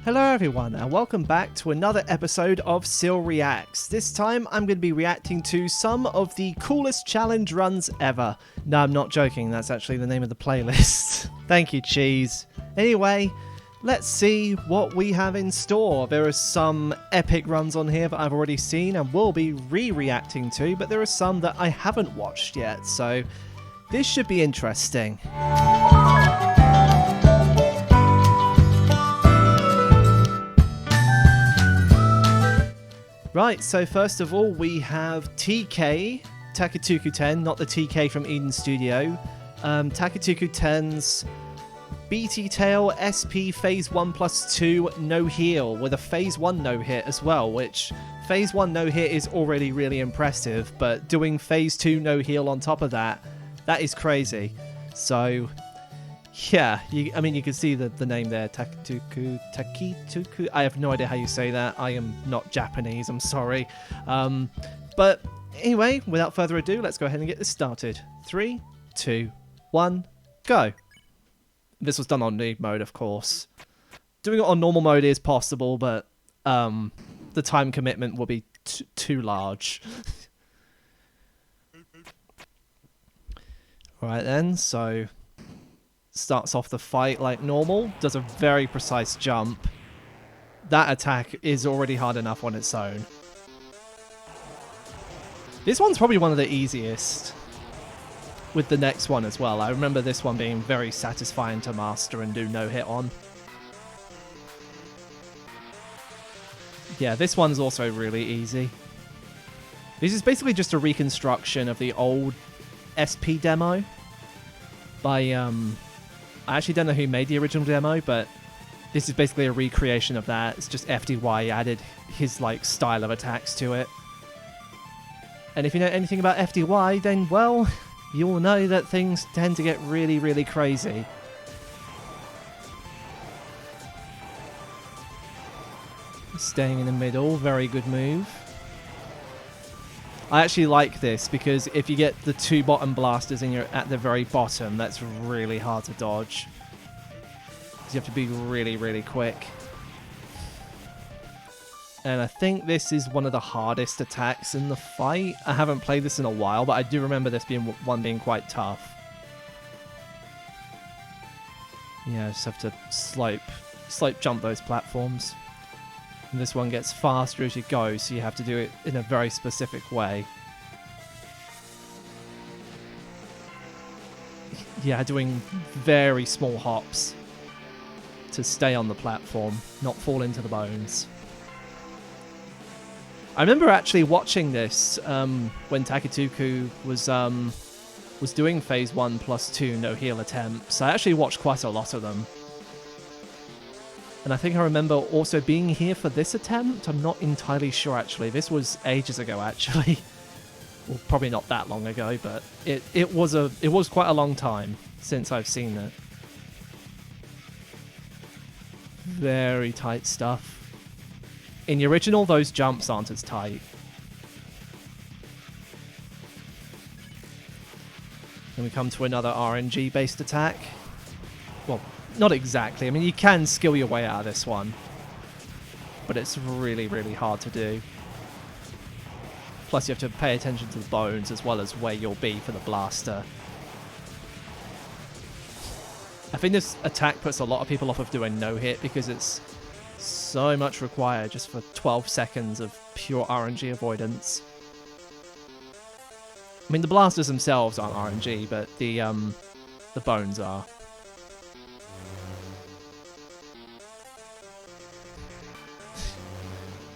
Hello everyone and welcome back to another episode of Seal Reacts. This time I'm going to be reacting to some of the coolest challenge runs ever. No, I'm not joking, that's actually the name of the playlist. Thank you, Cheese. Anyway, let's see what we have in store. There are some epic runs on here that I've already seen and will be re-reacting to, but there are some that I haven't watched yet, so this should be interesting. Right, so first of all, we have TK, Takatuku 10, not the TK from Eden Studio. Takatuku 10's B-TTale SP Phase 1+2 no heal, with a Phase 1 no hit as well, which Phase 1 no hit is already really impressive, but doing Phase 2 no heal on top of that is crazy. So, yeah, you can see the name there, Takituku. I have no idea how you say that. I am not Japanese, I'm sorry. But anyway, without further ado, let's go ahead and get this started. 3, 2, 1, go. This was done on noob mode, of course. Doing it on normal mode is possible, but the time commitment will be too large. Alright then, so starts off the fight like normal, does a very precise jump. That attack is already hard enough on its own. This one's probably one of the easiest, with the next one as well. I remember this one being very satisfying to master and do no hit on. Yeah, this one's also really easy. This is basically just a reconstruction of the old ESPE demo by I actually don't know who made the original demo, but this is basically a recreation of that. It's just FDY added his style of attacks to it. And if you know anything about FDY, then well, you will know that things tend to get really, really crazy. Staying in the middle, very good move. I actually like this because if you get the two bottom blasters and you're at the very bottom, that's really hard to dodge. You have to be really, really quick. And I think this is one of the hardest attacks in the fight. I haven't played this in a while, but I do remember this being quite tough. Yeah, just have to slope jump those platforms. And this one gets faster as you go, so you have to do it in a very specific way. Yeah, doing very small hops to stay on the platform, not fall into the bones. I remember actually watching this when Takatuku was doing Phase 1+2 no heal attempts. I actually watched quite a lot of them. And I think I remember also being here for this attempt. I'm not entirely sure, actually. This was ages ago, actually. Well, probably not that long ago, but it was quite a long time since I've seen it. Very tight stuff. In the original, those jumps aren't as tight. Then we come to another RNG-based attack. Well, not exactly. I mean, you can skill your way out of this one, but it's really, really hard to do. Plus, you have to pay attention to the bones as well as where you'll be for the blaster. I think this attack puts a lot of people off of doing no hit because it's so much required just for 12 seconds of pure RNG avoidance. I mean, the blasters themselves aren't RNG, but the bones are.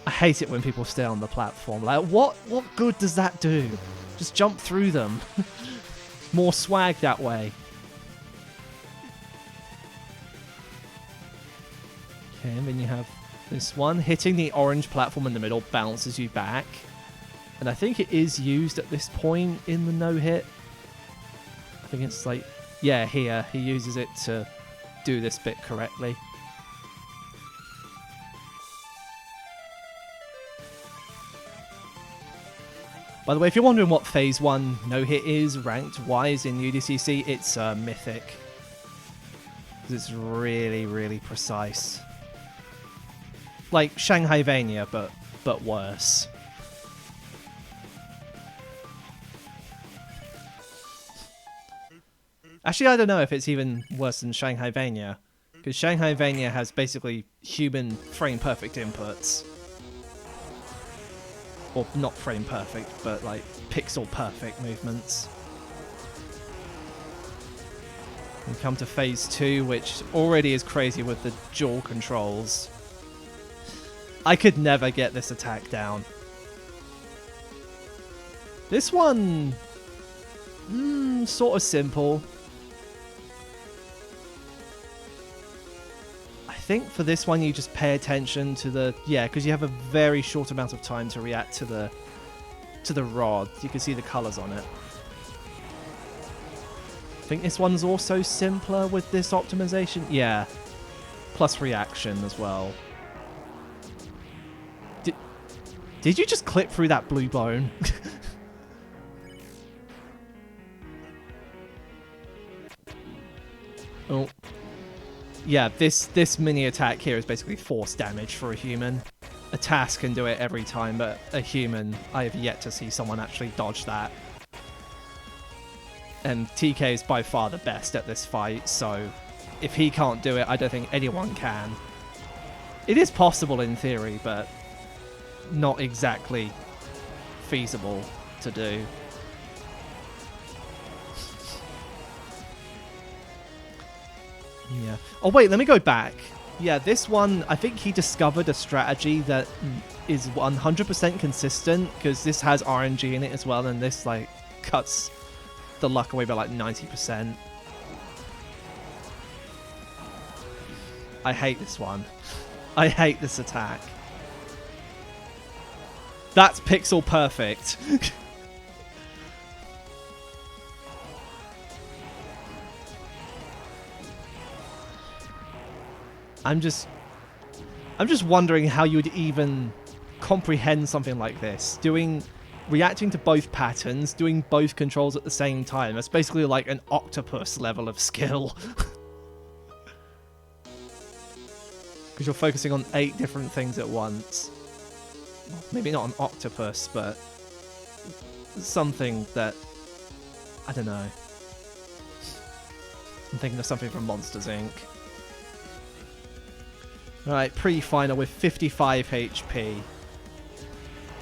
I hate it when people stay on the platform. Like, what good does that do? Just jump through them. More swag that way. Okay, and then you have this one. Hitting the orange platform in the middle bounces you back. And I think it is used at this point in the no-hit. I think it's like, yeah, here. He uses it to do this bit correctly. By the way, if you're wondering what Phase 1 no-hit is ranked-wise in UDCC, it's Mythic. Because it's really, really precise. like Shanghai Vania, but worse. Actually, I don't know if it's even worse than Shanghai Vania, because Shanghai Vania has basically human frame perfect inputs. Or not frame perfect, but like pixel perfect movements. We come to phase 2, which already is crazy with the dual controls. I could never get this attack down. This one, sort of simple. I think for this one you just pay attention to the, yeah, because you have a very short amount of time to react to the rod. You can see the colors on it. I think this one's also simpler with this optimization. Yeah, plus reaction as well. Did you just clip through that blue bone? Oh. Yeah, this mini attack here is basically force damage for a human. A task can do it every time, but a human, I have yet to see someone actually dodge that. And TK is by far the best at this fight, so if he can't do it, I don't think anyone can. It is possible in theory, but not exactly feasible to do. Yeah. Oh wait, let me go back. Yeah, this one, I think he discovered a strategy that is 100% consistent, because this has RNG in it as well, and this like cuts the luck away by like 90%. I hate this one. I hate this attack. That's pixel perfect. I'm just wondering how you would even comprehend something like this. Reacting to both patterns, doing both controls at the same time. That's basically like an octopus level of skill. Because you're focusing on 8 different things at once. Well, maybe not an octopus, but something that, I don't know. I'm thinking of something from Monsters, Inc. Right, pre-final with 55 HP.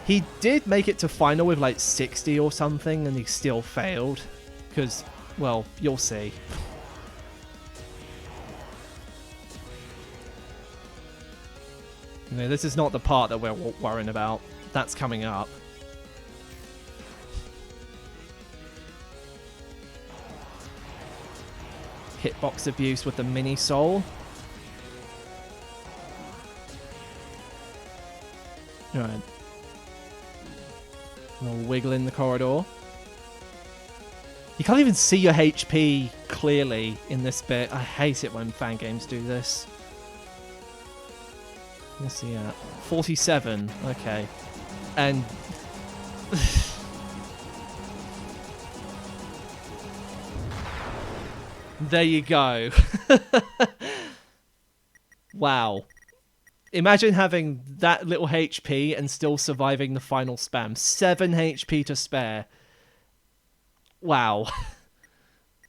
He did make it to final with like 60 or something, and he still failed. Because, well, you'll see. You know, this is not the part that we're worrying about. That's coming up. Hitbox abuse with the mini soul. Alright. A little wiggle in the corridor. You can't even see your HP clearly in this bit. I hate it when fan games do this. What's he at? 47. Okay. And... there you go. Wow. Imagine having that little HP and still surviving the final spam. 7 HP to spare. Wow.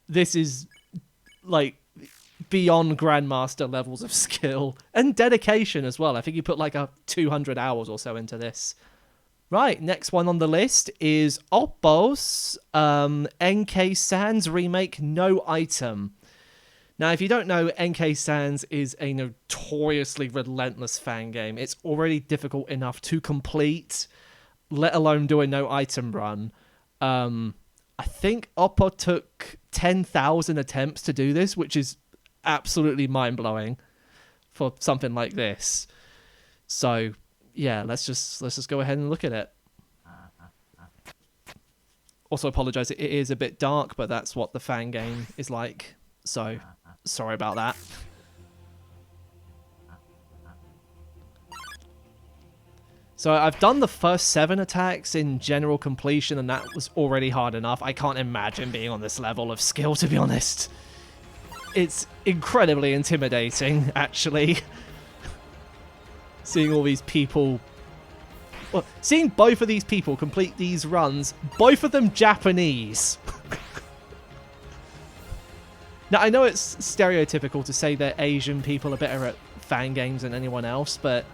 This is, like, beyond Grandmaster levels of skill. And dedication as well. I think you put, like, 200 hours or so into this. Right, next one on the list is Oppo's NK Sans remake No Item. Now, if you don't know, NK Sans is a notoriously relentless fan game. It's already difficult enough to complete, let alone do a no-item run. I think Oppo took 10,000 attempts to do this, which is absolutely mind-blowing for something like this. So, yeah, let's just go ahead and look at it. Also, apologize, it is a bit dark, but that's what the fan game is like. So, sorry about that. So I've done the first 7 attacks in general completion, and that was already hard enough. I can't imagine being on this level of skill, to be honest. It's incredibly intimidating, actually. Seeing all these people... Well, seeing both of these people complete these runs, both of them Japanese. Now, I know it's stereotypical to say that Asian people are better at fan games than anyone else, but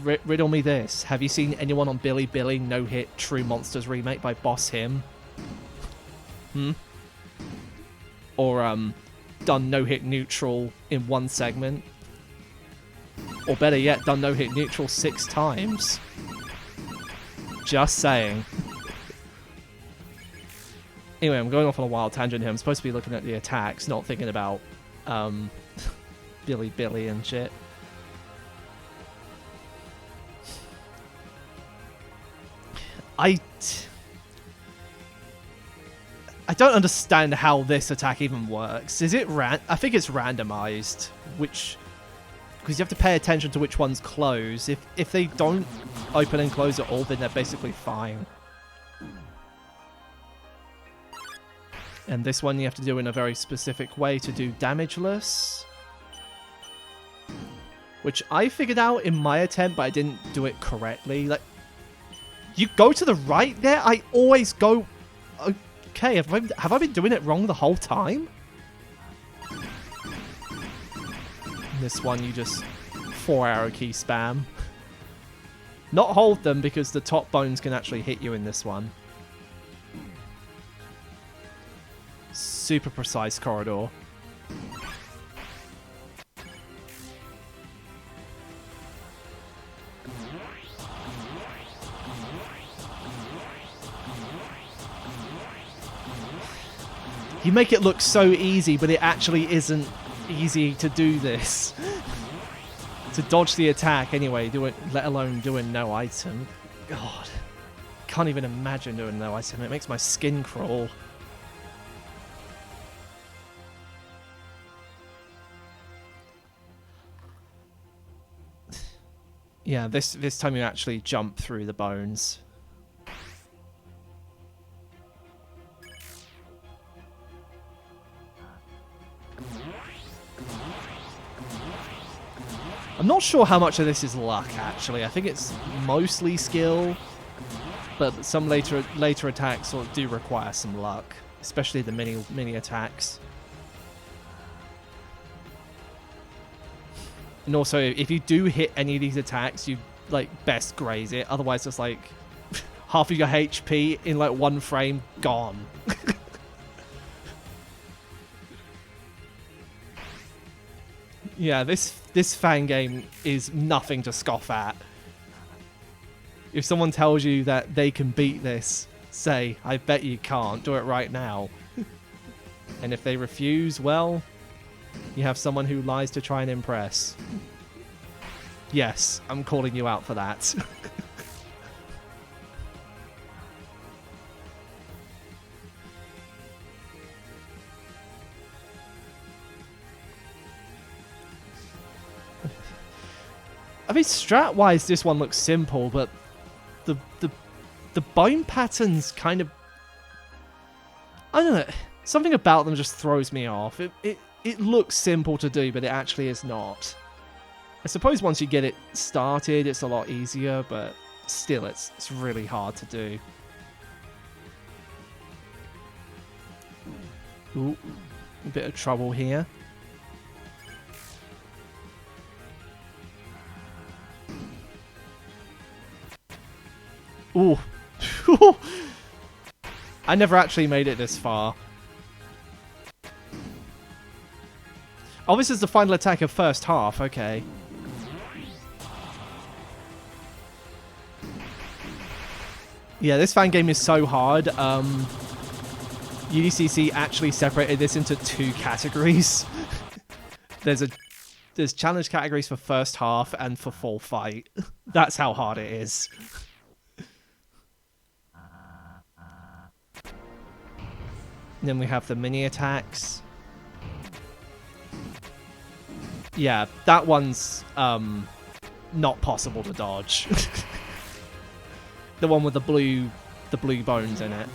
riddle me this. Have you seen anyone on Billy Billy no-hit True Monsters remake by Boss Him? Or done no-hit neutral in one segment? Or better yet, done no-hit neutral 6 times? Just saying. Anyway, I'm going off on a wild tangent here. I'm supposed to be looking at the attacks, not thinking about Billy Billy and shit. I don't understand how this attack even works. Is it I think it's randomized, because you have to pay attention to which ones close. If they don't open and close at all, then they're basically fine. And this one you have to do in a very specific way to do damageless. Which I figured out in my attempt, but I didn't do it correctly. Like, you go to the right there? I always go... Okay, have I been doing it wrong the whole time? This one you just 4-arrow key spam. Not hold them because the top bones can actually hit you in this one. Super precise corridor. You make it look so easy, but it actually isn't easy to do this. To dodge the attack anyway, let alone doing no item. God. Can't even imagine doing no item. It makes my skin crawl. Yeah, this time you actually jump through the bones. I'm not sure how much of this is luck, actually. I think it's mostly skill, but some later attacks do require some luck, especially the mini attacks. And also, if you do hit any of these attacks, you best graze it. Otherwise, it's like half of your HP in one frame gone. Yeah, this fan game is nothing to scoff at. If someone tells you that they can beat this, say, I bet you can't. Do it right now. And if they refuse, well, you have someone who lies to try and impress. Yes, I'm calling you out for that. I mean, strat-wise, this one looks simple, but the bone patterns kind of... I don't know. Something about them just throws me off. It looks simple to do, but it actually is not. I suppose once you get it started, it's a lot easier, but still, it's really hard to do. Ooh, a bit of trouble here. Ooh. I never actually made it this far. Oh, this is the final attack of first half. Okay. Yeah, this fan game is so hard. UDCC actually separated this into 2 categories. There's challenge categories for first half and for full fight. That's how hard it is. And then we have the mini attacks. Yeah, that one's not possible to dodge. The one with the blue bones in it.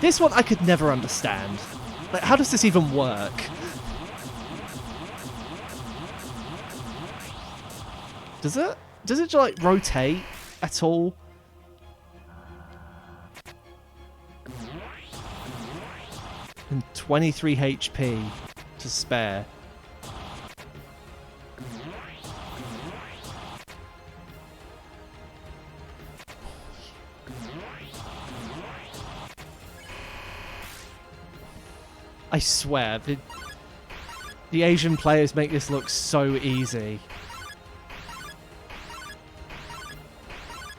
This one I could never understand. Like, how does this even work? Does it like rotate at all? And 23 HP to spare. I swear, the Asian players make this look so easy.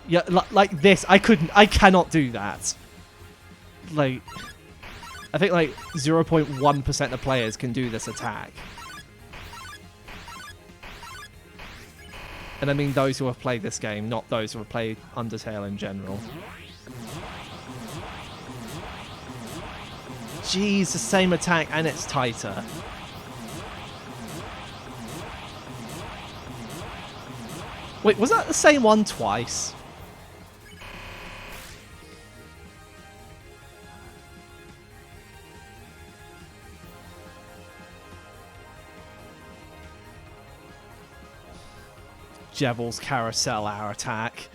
Yeah, like this, I cannot do that. Like, I think like 0.1% of players can do this attack. And I mean those who have played this game, not those who have played Undertale in general. Jeez, the same attack and it's tighter. Wait, was that the same one twice? Jevel's carousel hour attack.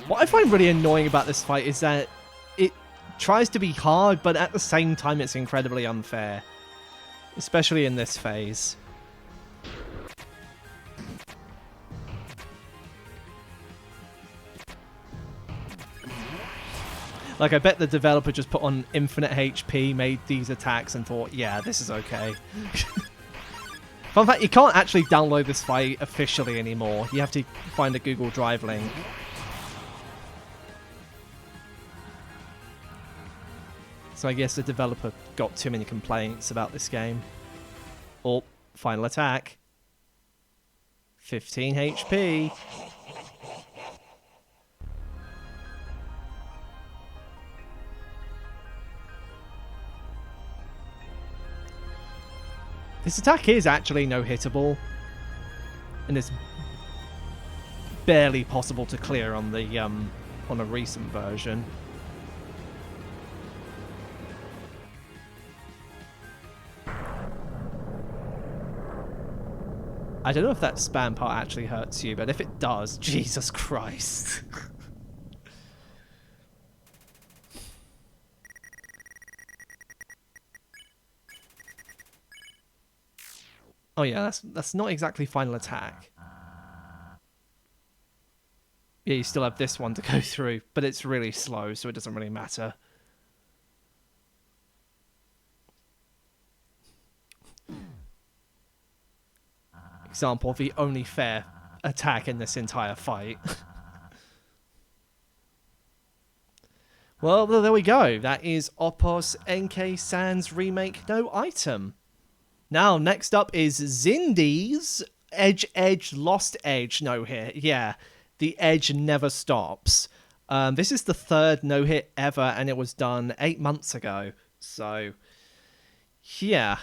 What I find really annoying about this fight is that it tries to be hard, but at the same time it's incredibly unfair. Especially in this phase. Like, I bet the developer just put on infinite HP, made these attacks, and thought, yeah, this is okay. Fun fact, you can't actually download this fight officially anymore. You have to find a Google Drive link. So I guess the developer got too many complaints about this game. Oh, final attack. 15 HP. This attack is actually no-hittable. And it's barely possible to clear on the on a recent version. I don't know if that spam part actually hurts you, but if it does, Jesus Christ. Oh yeah, that's not exactly final attack. Yeah, you still have this one to go through, but it's really slow, so it doesn't really matter. Example of the only fair attack in this entire fight. Well, there we go. That is Oppos NK Sans Remake No Item. Now, next up is Zindy's EdgeEdge Lost Edge no-hit. Yeah, the edge never stops. This is the third no-hit ever, and it was done 8 months ago. So, yeah.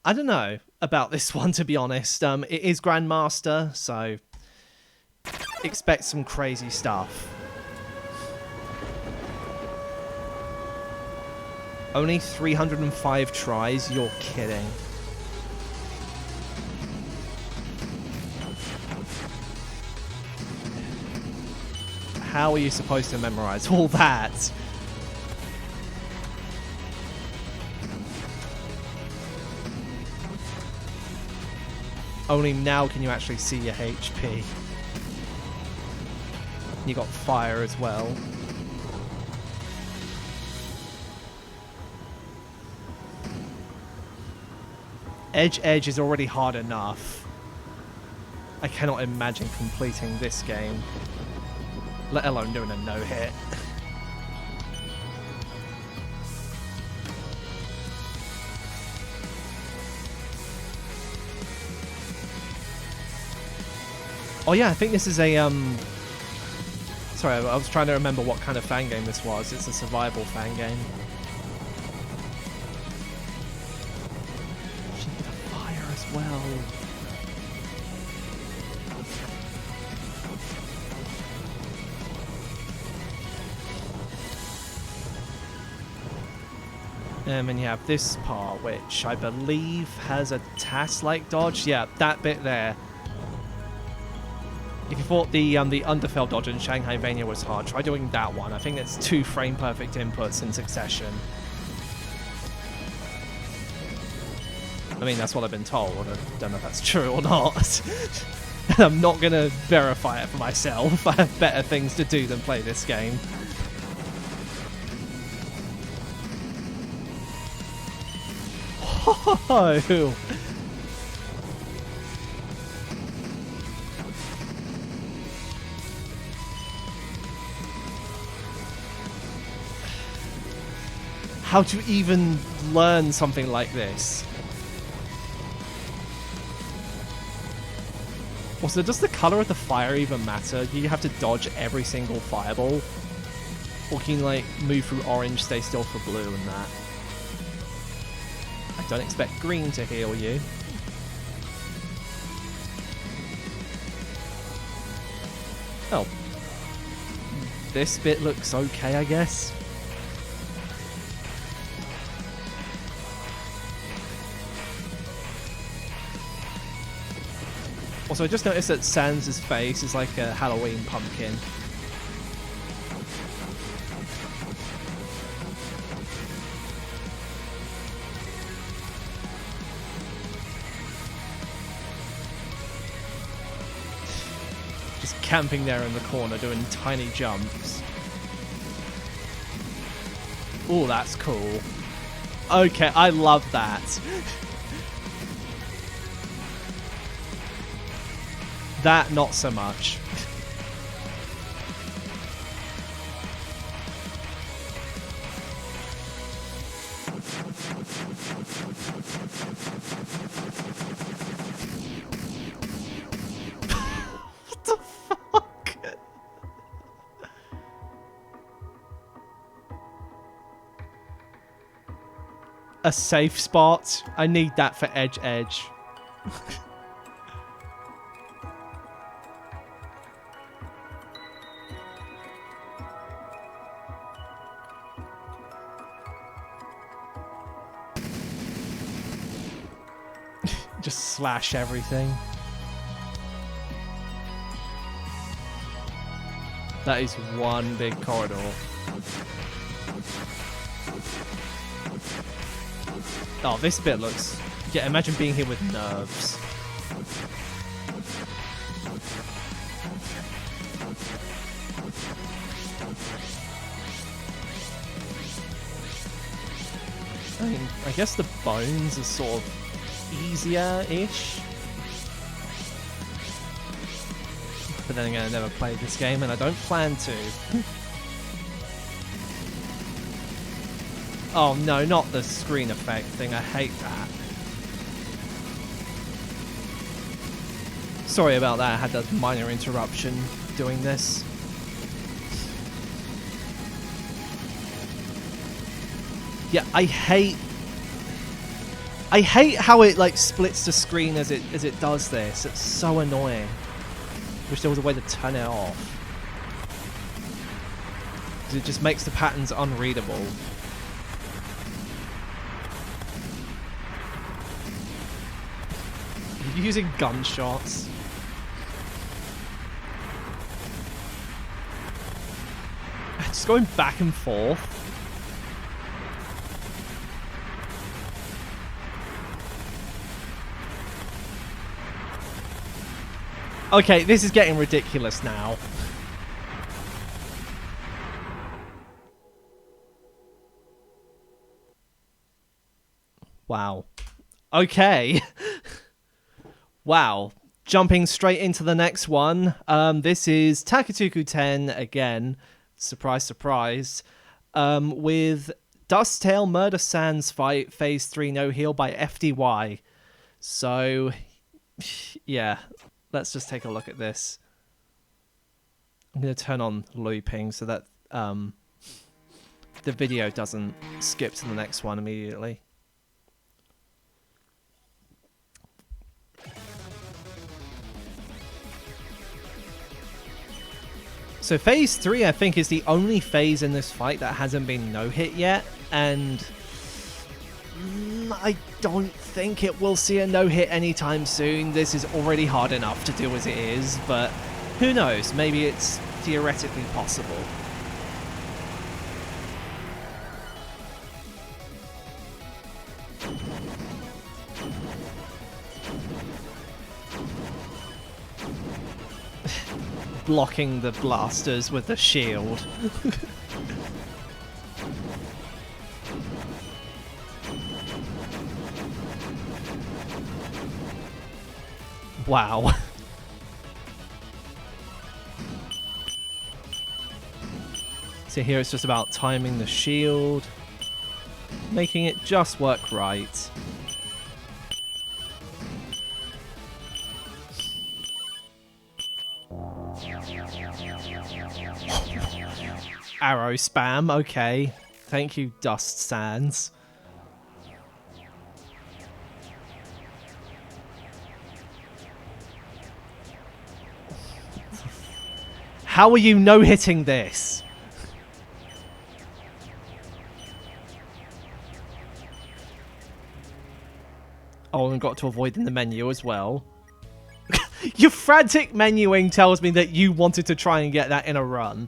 I don't know about this one, to be honest. It is Grandmaster, so expect some crazy stuff. Only 305 tries? You're kidding. How are you supposed to memorize all that? Only now can you actually see your HP. You got fire as well. EdgeEdge is already hard enough. I cannot imagine completing this game, let alone doing a no-hit. Oh yeah, I think this is a, sorry, I was trying to remember what kind of fan game this was. It's a survival fan game. She did a fire as well. And you have this part, which I believe has a task-like dodge. Yeah, that bit there. If you thought the Underfell dodge in Shanghai Vania was hard, try doing that one. I think it's 2 frame-perfect inputs in succession. I mean, that's what I've been told. I don't know if that's true or not. I'm not going to verify it for myself. I have better things to do than play this game. Oh! How to even learn something like this? Also, does the color of the fire even matter? Do you have to dodge every single fireball? Or can you, like, move through orange, stay still for blue and that? I don't expect green to heal you. Oh. This bit looks okay, I guess. Also, I just noticed that Sans' face is like a Halloween pumpkin. Just camping there in the corner, doing tiny jumps. Oh, that's cool. Okay, I love that. That, not so much. What the fuck? A safe spot? I need that for EdgeEdge. Just slash everything. That is one big corridor. Oh, this bit looks... Yeah, imagine being here with nerves. I mean, I guess the bones are sort of easier-ish. But then again, I never played this game and I don't plan to. Oh no, not the screen effect thing, I hate that. Sorry about that, I had that minor interruption doing this. Yeah, I hate how it like splits the screen as it does this. It's so annoying. Wish there was a way to turn it off. It just makes the patterns unreadable. Are you using gunshots? Just going back and forth. Okay, this is getting ridiculous now. Wow. Okay. Wow. Jumping straight into the next one. This is Takatuku 10 again. Surprise, surprise. With Dusttale Murder Sans fight Phase 3 No Heal by FDY. So, yeah. Let's just take a look at this. I'm going to turn on looping so that the video doesn't skip to the next one immediately. So phase 3, I think, is the only phase in this fight that hasn't been no-hit yet, and I don't think it will see a no-hit anytime soon. This is already hard enough to do as it is, but who knows? Maybe it's theoretically possible. Blocking the blasters with the shield. Wow. So here it's just about timing the shield, making it just work right. Arrow spam, okay. Thank you, Dust Sands. How are you no-hitting this? Oh, and got to avoid in the menu as well. Your frantic menuing tells me that you wanted to try and get that in a run.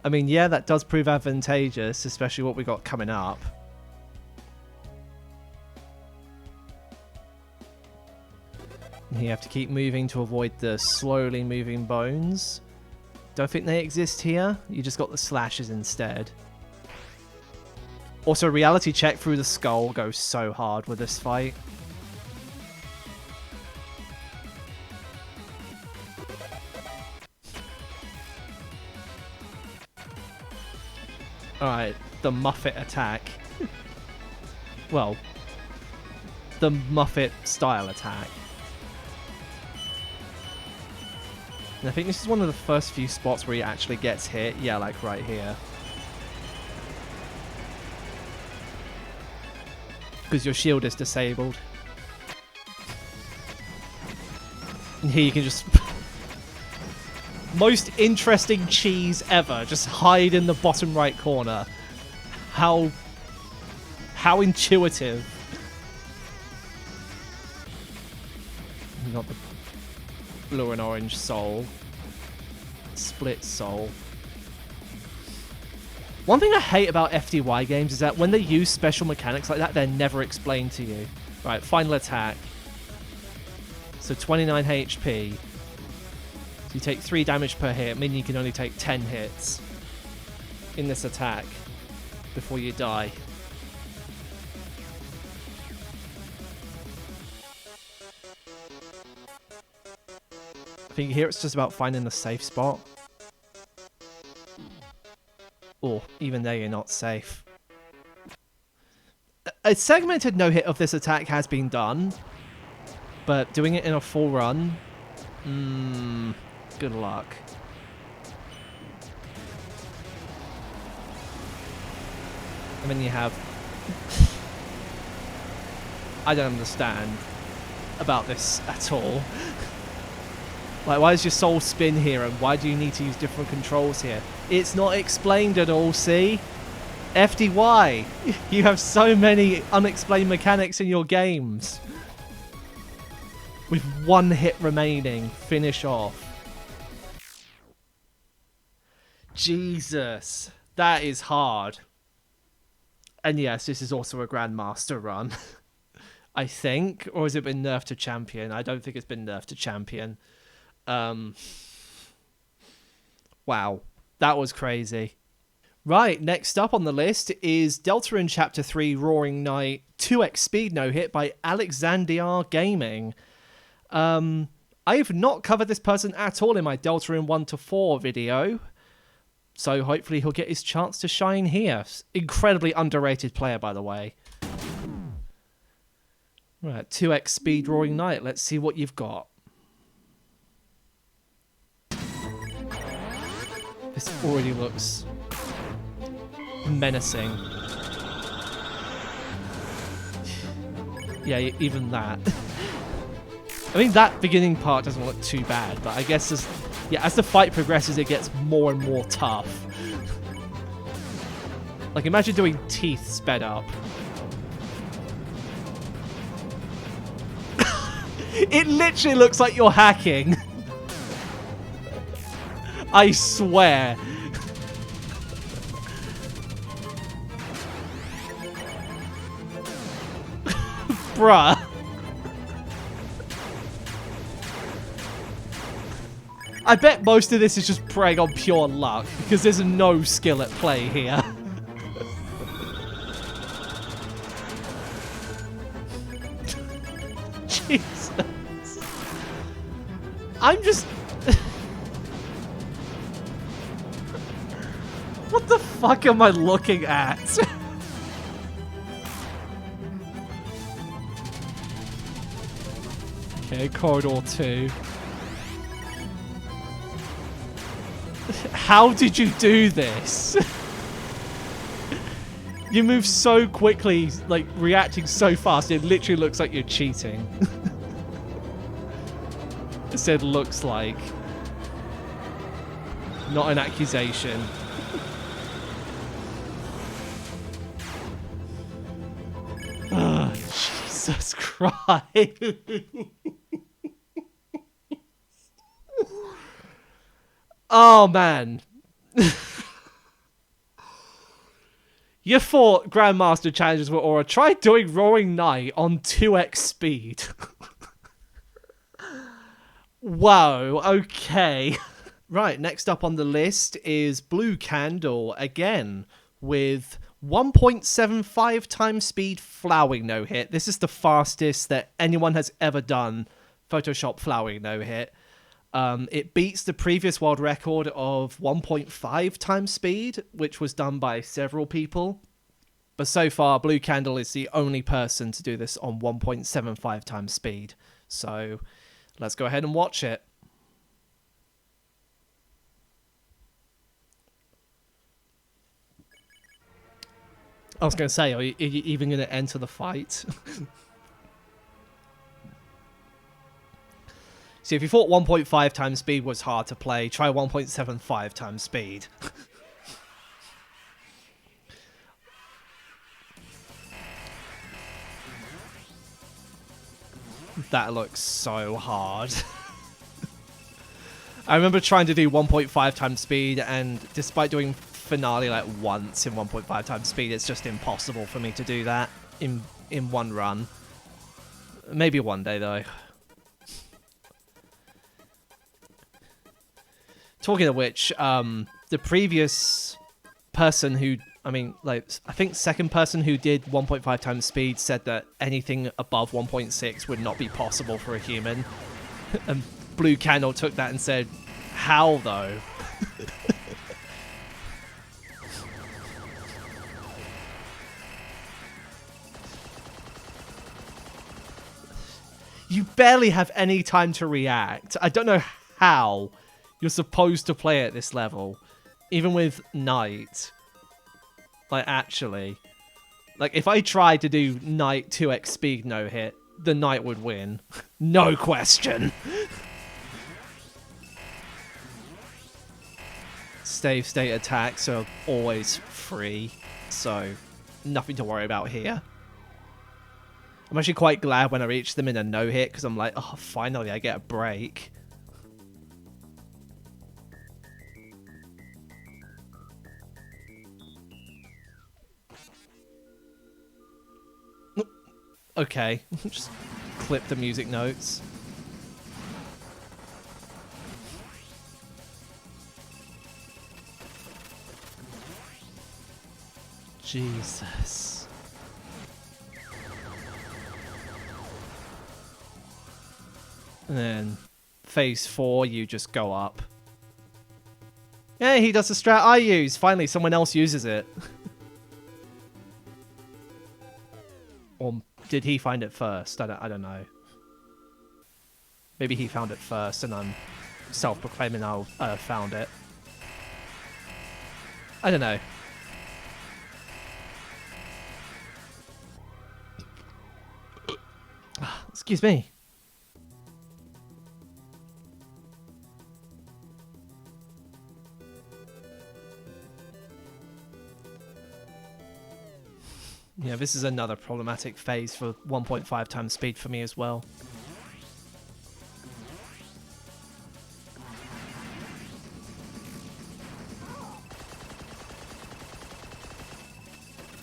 I mean, yeah, that does prove advantageous, especially what we got coming up. You have to keep moving to avoid the slowly moving bones. Don't think they exist here. You just got the slashes instead. Also, reality check through the skull goes so hard with this fight. Alright, the Muffet attack. Well, the Muffet style attack. And I think this is one of the first few spots where he actually gets hit. Yeah, like right here. Because your shield is disabled. And here you can just... Most interesting cheese ever. Just hide in the bottom right corner. How intuitive. Not the blue and orange soul. Split soul. One thing I hate about FDY games is that when they use special mechanics like that, they're never explained to you. Right, final attack. So 29 HP. So you take 3 damage per hit, meaning you can only take 10 hits in this attack before you die. I think here it's just about finding the safe spot. Or even there you're not safe. A segmented no-hit of this attack has been done, but doing it in a full run, good luck. And then you have... I don't understand about this at all. Like, why does your soul spin here, and why do you need to use different controls here? It's not explained at all, see? FDY! You have so many unexplained mechanics in your games. With 1 hit remaining, finish off. Jesus, that is hard. And yes, this is also a Grandmaster run. I think, or has it been nerfed to Champion? I don't think it's been nerfed to Champion. Wow, that was crazy. Right, next up on the list is Deltarune Chapter 3 Roaring Knight 2x Speed No Hit by Alexandr Gaming. I have not covered this person at all in my Deltarune 1 to 4 video, so hopefully he'll get his chance to shine here. Incredibly underrated player, by the way. Right, 2x Speed Roaring Knight, let's see what you've got. This already looks menacing. Yeah, even that. I mean, that beginning part doesn't look too bad, but I guess as the fight progresses, it gets more and more tough. Like, imagine doing teeth sped up. It literally looks like you're hacking. I swear. Bruh. I bet most of this is just preying on pure luck, because there's no skill at play here. Jesus. I'm just... What the fuck am I looking at? Okay, corridor 2. How did you do this? You move so quickly, like reacting so fast, it literally looks like you're cheating. I said looks like. Not an accusation. Oh, Jesus Christ. Oh, man. You thought Grandmaster challenges were aura. Try doing Roaring Knight on 2x speed. Wow, okay. Right, next up on the list is Blue Candle, again, with 1.75 times speed Flowey no-hit. This is the fastest that anyone has ever done Photoshop Flowey no-hit. It beats the previous world record of 1.5 times speed, which was done by several people. But so far, Blue Candle is the only person to do this on 1.75 times speed. So let's go ahead and watch it. I was going to say, are you even going to enter the fight? See, if you thought 1.5 times speed was hard to play, try 1.75 times speed. That looks so hard. I remember trying to do 1.5 times speed, and despite doing finale like once in 1.5 times speed, it's just impossible for me to do that in one run. Maybe one day, though. Talking of which, the previous person who, I think second person who did 1.5 times speed said that anything above 1.6 would not be possible for a human. And Blue Candle took that and said, how though? You barely have any time to react. I don't know how you're supposed to play at this level, even with Knight. Like, actually. Like, if I tried to do Knight 2x speed no-hit, the Knight would win. No question. Stave state attacks are always free, so nothing to worry about here. I'm actually quite glad when I reach them in a no-hit, because I'm like, oh, finally I get a break. Okay, just clip the music notes. Jesus. And then phase 4, you just go up. Yeah, he does the strat I use. Finally, someone else uses it. Or did he find it first? I don't know. Maybe he found it first and I'm self-proclaiming I found it. I don't know. Excuse me. Yeah, this is another problematic phase for 1.5 times speed for me as well.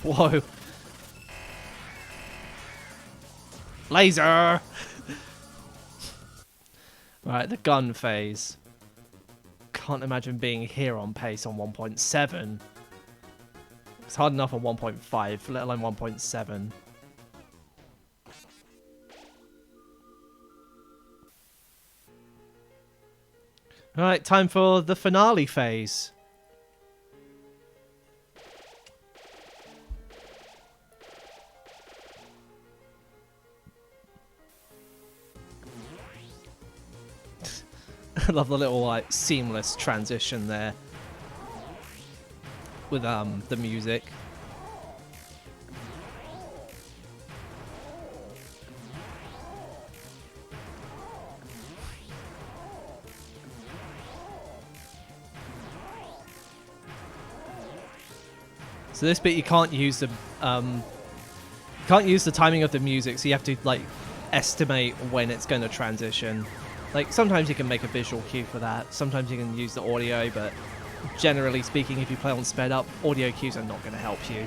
Whoa. Laser! Right, the gun phase. Can't imagine being here on pace on 1.7. It's hard enough on 1.5, let alone 1.7. Alright, time for the finale phase. I love the little like seamless transition there with the music. So this bit you can't use the timing of the music, so you have to like estimate when it's going to transition. Like, sometimes you can make a visual cue for that. Sometimes you can use the audio, but generally speaking, if you play on sped up, audio cues are not going to help you.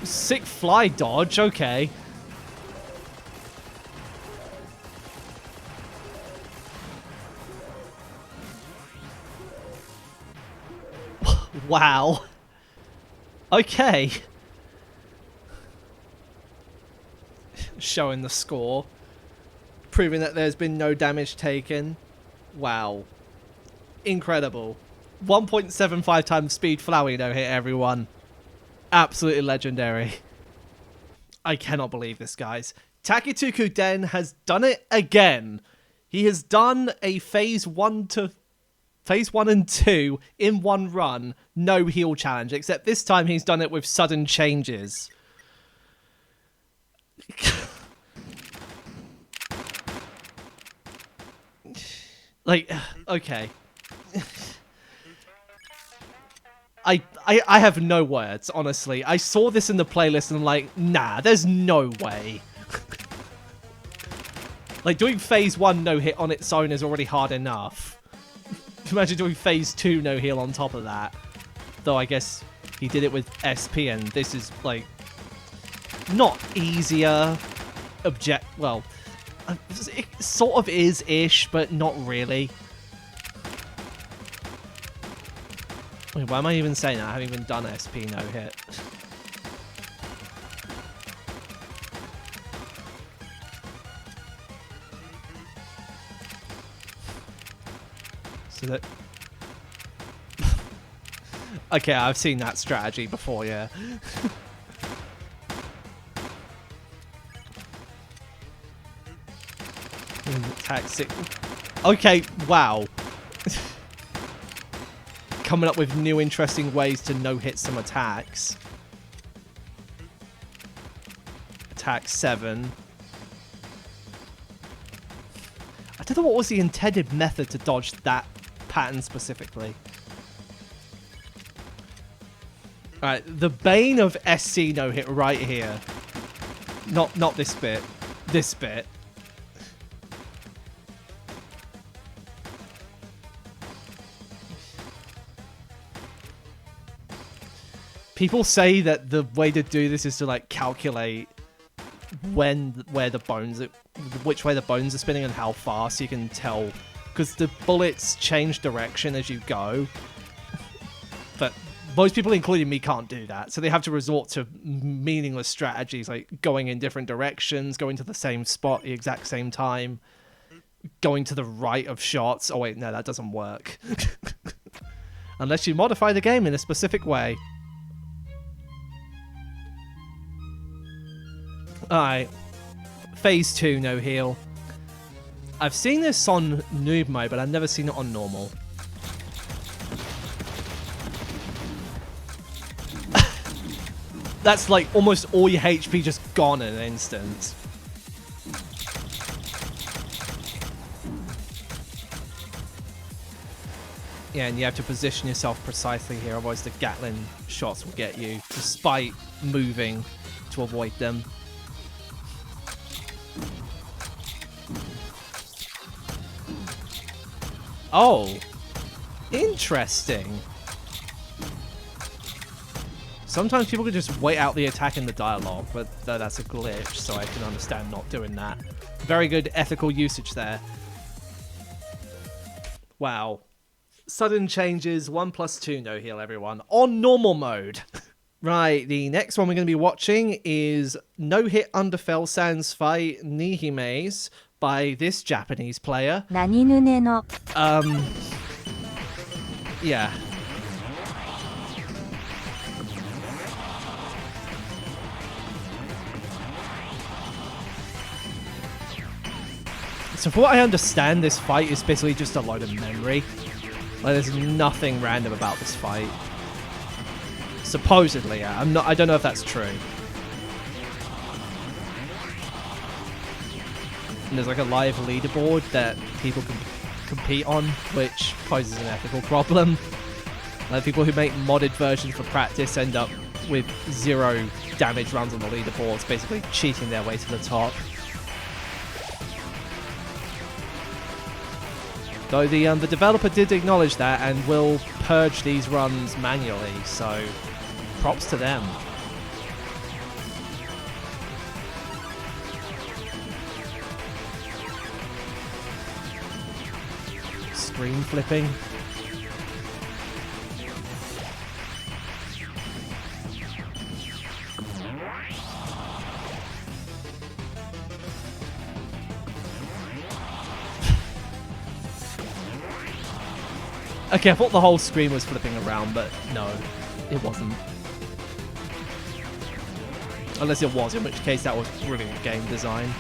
Sick fly dodge, okay. Wow. Okay. Showing the score. Proving that there's been no damage taken. Wow. Incredible. 1.75 times speed Flowey no hit, everyone. Absolutely legendary. I cannot believe this, guys. Takituku Den has done it again. He has done a phase 1 and 2 in one run, no heal challenge, except this time he's done it with sudden changes. Like, okay. I have no words, honestly. I saw this in the playlist and I'm like, nah, there's no way. Like, doing phase 1 no hit on its own is already hard enough. Imagine doing phase 2 no heal on top of that. Though I guess he did it with SP and this is like not easier well, it sort of is-ish, but not really. Wait, why am I even saying that? I haven't even done SP no hit. So that... Okay, I've seen that strategy before, yeah. Attack 6. Okay, wow. Coming up with new interesting ways to no-hit some attacks. Attack 7. I don't know what was the intended method to dodge that pattern specifically. Alright, the bane of SC no-hit right here. Not this bit. This bit. People say that the way to do this is to like calculate where the bones, which way the bones are spinning and how fast you can tell, because the bullets change direction as you go. But most people, including me, can't do that, so they have to resort to meaningless strategies like going in different directions, going to the same spot at the exact same time, going to the right of shots. Oh wait, no, that doesn't work. Unless you modify the game in a specific way. Alright, phase 2 no heal. I've seen this on noob mode, but I've never seen it on normal. That's like almost all your HP just gone in an instant. Yeah, and you have to position yourself precisely here, otherwise the Gatling shots will get you, despite moving to avoid them. Oh, interesting. Sometimes people can just wait out the attack in the dialogue, but that's a glitch, so I can understand not doing that. Very good ethical usage there. Wow. Sudden changes, 1+2 no heal, everyone. On normal mode. Right, the next one we're going to be watching is No Hit Underfell Sans Fight NIHEME by this Japanese player. Yeah. So for what I understand, this fight is basically just a load of memory. Like, there's nothing random about this fight. Supposedly, yeah. I don't know if that's true. And there's like a live leaderboard that people can compete on, which poses an ethical problem. Like, people who make modded versions for practice end up with 0 damage runs on the leaderboards, basically cheating their way to the top. Though the developer did acknowledge that and will purge these runs manually, so props to them. Screen flipping. Okay, I thought the whole screen was flipping around, but no, it wasn't. Unless it was, in which case that was brilliant game design.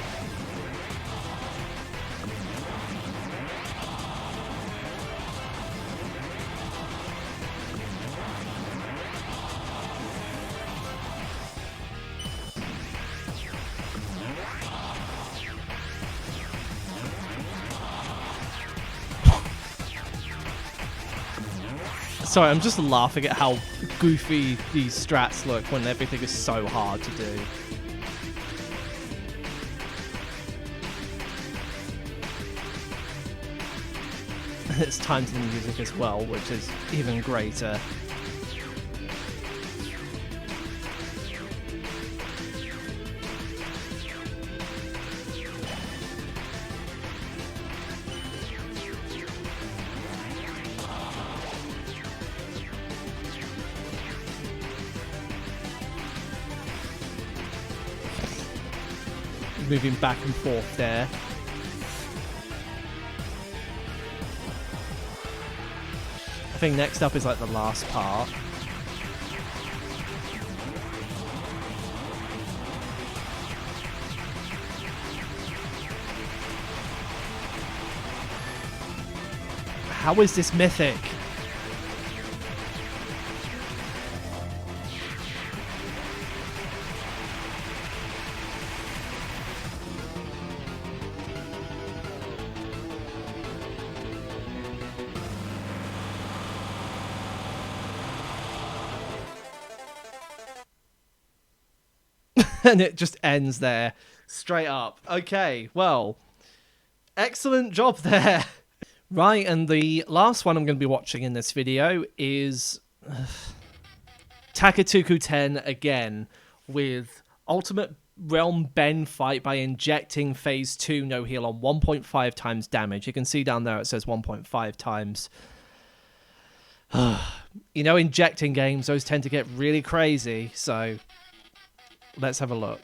Sorry, I'm just laughing at how goofy these strats look when everything is so hard to do. It's time to the music as well, which is even greater. Moving back and forth there. I think next up is like the last part. How is this mythic? And it just ends there. Straight up. Okay, well, excellent job there. Right, and the last one I'm going to be watching in this video is Takatuku 10 again, with Ultimate Realm Ben fight by Injecting Phase 2 no heal on 1.5 times damage. You can see down there it says 1.5 times. You know, Injecting games, those tend to get really crazy, so let's have a look.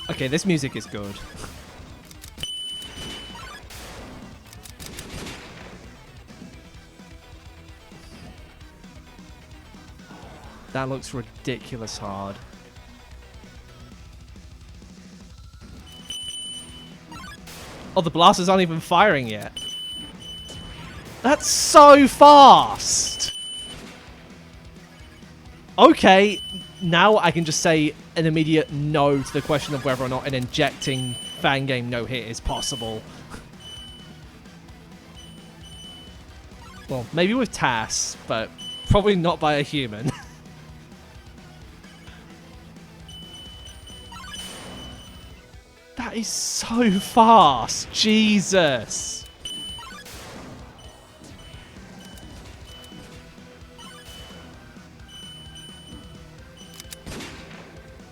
Okay, this music is good. That looks ridiculous hard. Oh, the blasters aren't even firing yet. That's so fast! Okay, now I can just say an immediate no to the question of whether or not an Injecting fan game no-hit is possible. Well, maybe with TAS, but probably not by a human. That is so fast. Jesus.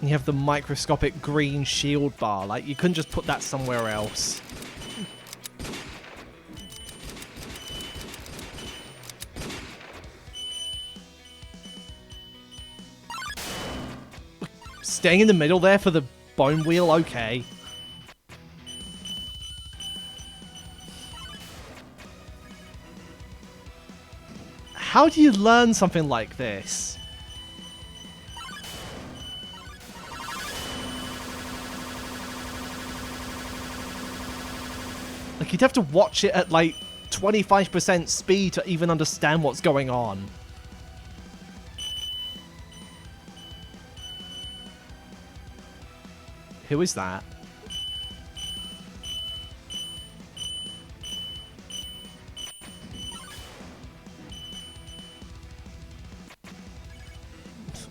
You have the microscopic green shield bar. Like, you couldn't just put that somewhere else. Staying in the middle there for the bone wheel, okay. How do you learn something like this? Like, you'd have to watch it at, like, 25% speed to even understand what's going on. Who is that?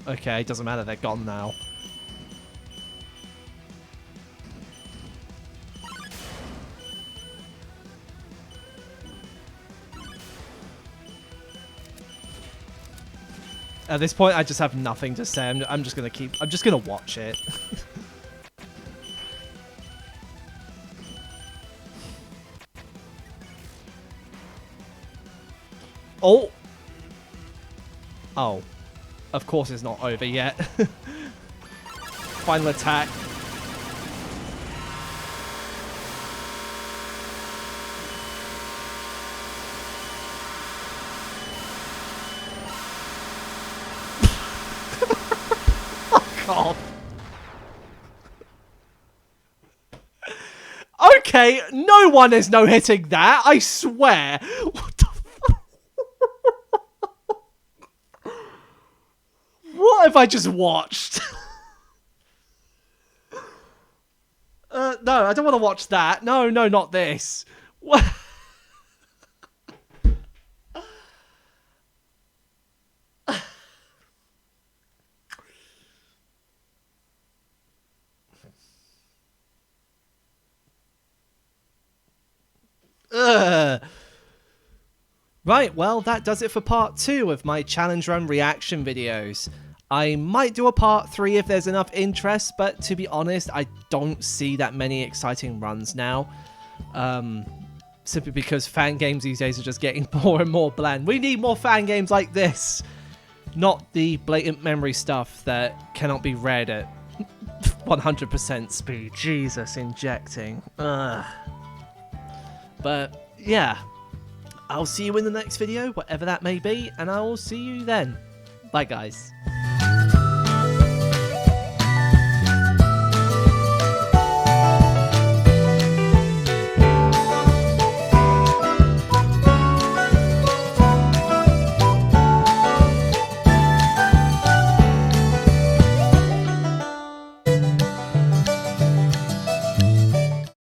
Okay, it doesn't matter, they're gone now. At this point, I just have nothing to say. I'm just gonna watch it. Oh! Oh. Of course it's not over yet. Final attack. Fuck off. Okay, no one is no-hitting that, I swear. What the fuck? What have I just watched? No, I don't want to watch that. No, not this. What? Right, well, that does it for part 2 of my challenge run reaction videos. I might do a part 3 if there's enough interest, but to be honest, I don't see that many exciting runs now. Simply because fan games these days are just getting more and more bland. We need more fan games like this, not the blatant memory stuff that cannot be read at 100% speed. Jesus, injecting. Ugh. But yeah, I'll see you in the next video, whatever that may be, and I will see you then. Bye, guys.